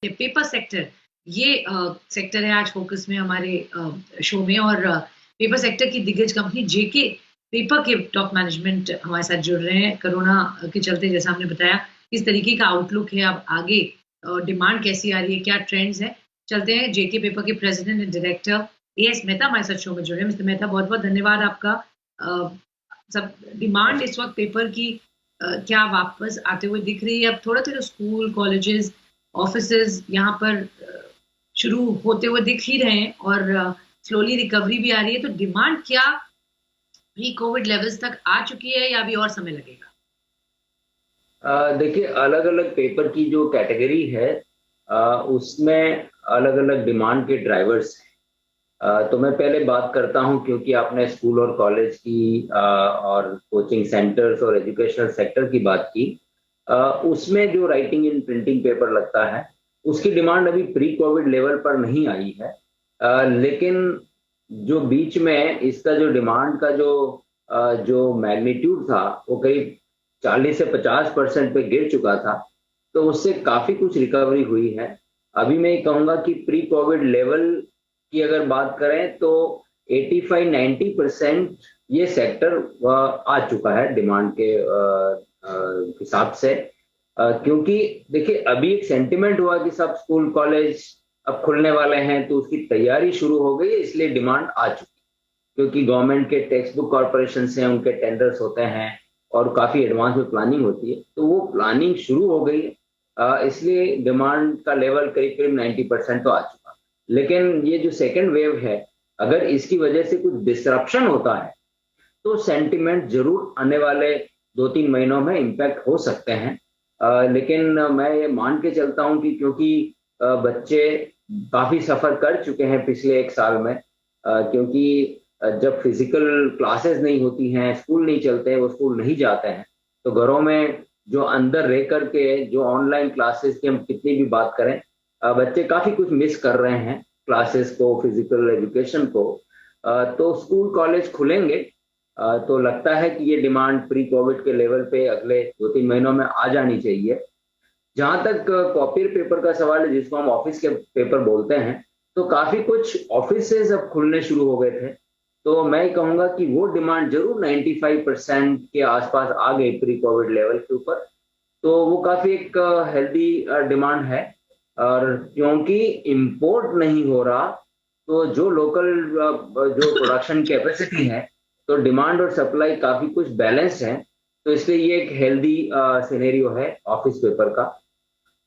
Paper sector, ये sector है आज फोकस में हमारे शो में। और पेपर सेक्टर की दिग्गज कंपनी जेके पेपर के टॉप मैनेजमेंट हमारे साथ जुड़ रहे हैं। कोरोना के चलते, जैसा हमने बताया, इस तरीके का आउटलुक है अब आगे, डिमांड कैसी आ रही है, क्या ट्रेंड्स हैं। चलते हैं जेके पेपर के president and director as Mehta हमारे साथ शो में जुड़े हैं। मिस्टर मेहता, बहुत बहुत धन्यवाद आपका। सब डिमांड इस वक्त पेपर की क्या वापस आते हुए दिख रही है? अब थोड़ा थोड़ा स्कूल, कॉलेजेस, ऑफिसेज यहाँ पर शुरू होते हुए दिख ही रहे हैं और स्लोली रिकवरी भी आ रही है। तो डिमांड क्या प्री कोविड लेवल्स तक आ चुकी है या अभी और समय लगेगा? देखिए, अलग अलग पेपर की जो कैटेगरी है उसमें अलग अलग डिमांड के ड्राइवर्स हैं। तो मैं पहले बात करता हूं, क्योंकि आपने स्कूल और कॉलेज की और कोचिंग सेंटर्स और एजुकेशनल सेक्टर की बात की। उसमें जो राइटिंग इन प्रिंटिंग पेपर लगता है, उसकी डिमांड अभी प्री कोविड लेवल पर नहीं आई है। लेकिन जो बीच में इसका जो डिमांड का जो मैग्नीट्यूड था, वो करीब 40 से 50% पे गिर चुका था। तो उससे काफी कुछ रिकवरी हुई है। अभी मैं ये कहूंगा कि प्री कोविड लेवल की अगर बात करें तो 85-90% ये सेक्टर आ चुका है डिमांड के हिसाब से। क्योंकि देखिए, अभी एक सेंटिमेंट हुआ कि सब स्कूल कॉलेज अब खुलने वाले हैं, तो उसकी तैयारी शुरू हो गई, इसलिए डिमांड आ चुकी। क्योंकि गवर्नमेंट के टेक्स्ट बुक कॉर्पोरेशन से उनके टेंडर्स होते हैं और काफी एडवांस में प्लानिंग होती है, तो वो प्लानिंग शुरू हो गई है। इसलिए डिमांड का लेवल करीब करीब 90% तो आ चुका। लेकिन ये जो सेकेंड वेव है, अगर इसकी वजह से कुछ डिसरप्शन होता है तो सेंटिमेंट जरूर आने वाले 2-3 महीनों में इम्पैक्ट हो सकते हैं। लेकिन मैं ये मान के चलता हूं कि क्योंकि बच्चे काफी सफर कर चुके हैं पिछले एक साल में, क्योंकि जब फिजिकल क्लासेस नहीं होती हैं, स्कूल नहीं चलते हैं, वो स्कूल नहीं जाते हैं, तो घरों में जो अंदर रह करके जो ऑनलाइन क्लासेस की हम कितनी भी बात करें, बच्चे काफी कुछ मिस कर रहे हैं क्लासेस को, फिजिकल एजुकेशन को। तो स्कूल कॉलेज खुलेंगे तो लगता है कि ये डिमांड प्री कोविड के लेवल पे अगले 2-3 महीनों में आ जानी चाहिए। जहां तक कॉपी पेपर का सवाल है, जिसको हम ऑफिस के पेपर बोलते हैं, तो काफी कुछ ऑफिसेज अब खुलने शुरू हो गए थे। तो मैं कहूंगा कि वो डिमांड जरूर 95% के आसपास आ गई प्री कोविड लेवल के ऊपर। तो वो काफी एक हेल्दी डिमांड है। और क्योंकि इंपोर्ट नहीं हो रहा, तो जो लोकल जो प्रोडक्शन कैपेसिटी है, तो डिमांड और सप्लाई काफी कुछ बैलेंस है। तो इसलिए ये एक हेल्दी सिनेरियो है ऑफिस पेपर का।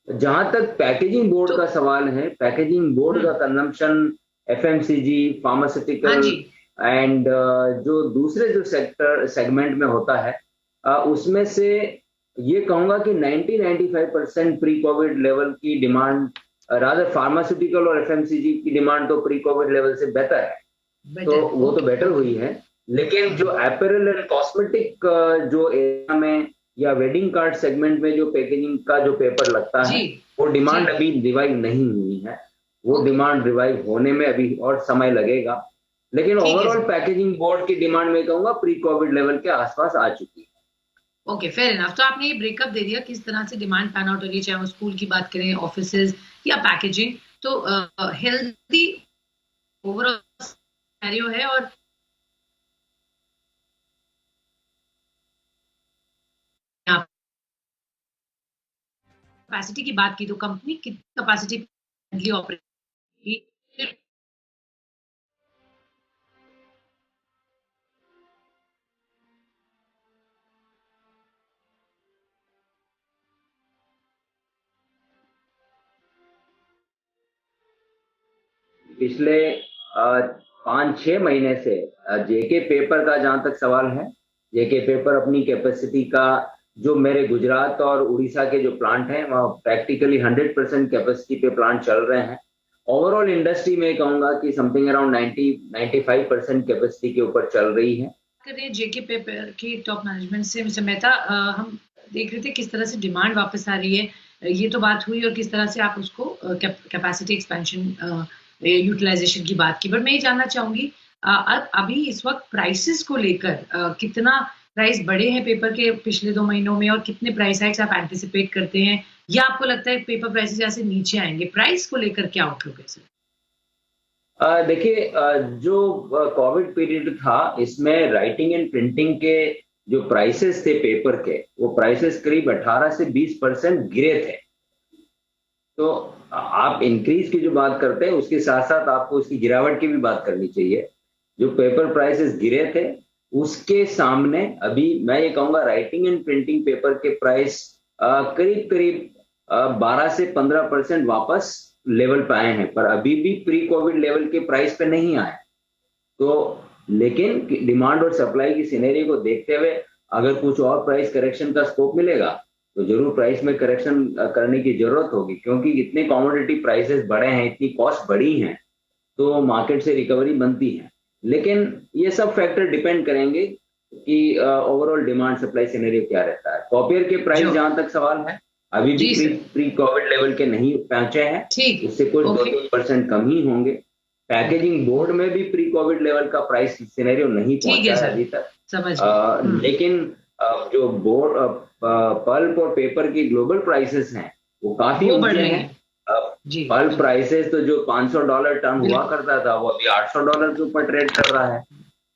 जहां तक पैकेजिंग बोर्ड तो का सवाल है, पैकेजिंग बोर्ड का कंजम्पशन एफएमसीजी, हाँ फार्मास्यूटिकल जी। एंड जो दूसरे जो सेक्टर सेगमेंट में होता है, उसमें से ये कहूंगा कि 90-95% प्री कोविड लेवल की डिमांड, रादर फार्मास्यूटिकल और एफएमसीजी की डिमांड तो प्री कोविड लेवल से बेहतर है। तो बेटर, वो तो ओके बेटर ओके। हुई है। लेकिन जो एपेरल एंड कॉस्मेटिक जो एरिया में या वेडिंग कार्ड सेगमेंट में जो पैकेजिंग का जो पेपर लगता जी है, वो जी। डिमांड अभी रिवाइव नहीं हुई है। वो ओके, डिमांड रिवाइव होने में अभी और समय लगेगा। लेकिन ठीक है ओवरऑल सर। पैकेजिंग बोर्ड की डिमांड में कहूंगा प्री कोविड लेवल के आसपास आ चुकी है। Okay, fair enough. तो आपने ये ब्रेकअप दे दिया किस तरह से डिमांड पैन आउट हो रही है, चाहे वो स्कूल की बात करें, ऑफिसेज या पैकेजिंग। तो हेल्दी ओवरऑल सिनेरियो है। और कैपेसिटी की बात की तो कंपनी कितनी कैपेसिटी ऑपरेट? पिछले 5-6 महीने से जेके पेपर का जहां तक सवाल है, जेके पेपर अपनी कैपेसिटी का, जो मेरे गुजरात और उड़ीसा के जो प्लांट हैं, वहाँ प्रैक्टिकली 100% कैपेसिटी पे प्लांट चल रहे हैं। ओवरऑल इंडस्ट्री में कहूंगा कि समथिंग अराउंड 90-95% कैपेसिटी के ऊपर चल रही है। कर रहे हैं जेके पेपर की टॉप मैनेजमेंट से। मिस्टर मेहता, हम देख रहे थे किस तरह से डिमांड वापस आ रही है, ये तो बात हुई, और किस तरह से आप उसको कैपेसिटी एक्सपेंशन, यूटिलाइजेशन की बात की। बट मैं ये जानना चाहूंगी, अभी इस वक्त प्राइसेस को लेकर कितना प्राइस बढ़े हैं पेपर के पिछले 2 महीनों में, और कितने प्राइस हाइक्स आप एंटिसिपेट करते हैं, या आपको लगता है पेपर प्राइसेस यहाँ से नीचे आएंगे? प्राइस को लेकर क्या आउटलुक है सर? देखिए, जो कोविड पीरियड था, इसमें राइटिंग एंड प्रिंटिंग के जो प्राइसेस थे पेपर के, वो प्राइसेस करीब 18 से 20% गिरे थे। तो आप इंक्रीज की जो बात करते हैं, उसके साथ साथ आपको उसकी गिरावट की भी बात करनी चाहिए। जो पेपर प्राइसेस गिरे थे, उसके सामने अभी मैं ये कहूंगा राइटिंग एंड प्रिंटिंग पेपर के प्राइस करीब करीब 12 से 15% वापस लेवल पे आए हैं, पर अभी भी प्री कोविड लेवल के प्राइस पे नहीं आए। तो लेकिन डिमांड और सप्लाई की सिनेरियो को देखते हुए अगर कुछ और प्राइस करेक्शन का स्कोप मिलेगा तो जरूर प्राइस में करेक्शन करने की जरूरत होगी, क्योंकि इतने कमोडिटी प्राइसेस बढ़े हैं, इतनी कॉस्ट बढ़ी हैं, तो मार्केट से रिकवरी बनती है। लेकिन ये सब फैक्टर डिपेंड करेंगे कि ओवरऑल डिमांड सप्लाई सिनेरियो क्या रहता है। कॉपियर के प्राइस जहां तक सवाल है, अभी भी प्री कोविड लेवल के नहीं पहुंचे हैं, उससे कुछ 2-3% कम ही होंगे। पैकेजिंग बोर्ड में भी प्री कोविड लेवल का प्राइस सिनेरियो नहीं पहुंचा है अभी तक। लेकिन जो बोर्ड पल्प और पेपर की ग्लोबल प्राइसेस हैं वो काफी ऊंचे हैं। पल्प प्राइसेस तो जो $500 टन हुआ करता था, वो अभी $800 के ऊपर ट्रेड कर रहा है।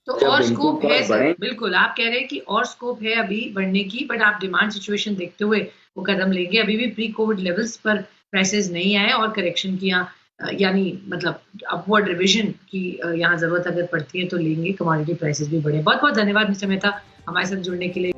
तो और स्कोप है सर, बिल्कुल आप कह रहे हैं कि और स्कोप है अभी बढ़ने की, बट आप डिमांड सिचुएशन देखते हुए वो कदम लेंगे। अभी भी प्री कोविड लेवल्स पर प्राइसेस नहीं आए और करेक्शन की यानी मतलब अपवर्ड रिविजन की यहाँ जरूरत अगर पड़ती है तो लेंगे, कमोडिटी प्राइसेस भी बढ़े। बहुत बहुत धन्यवाद मिस्टर मेहता हमारे साथ जुड़ने के लिए।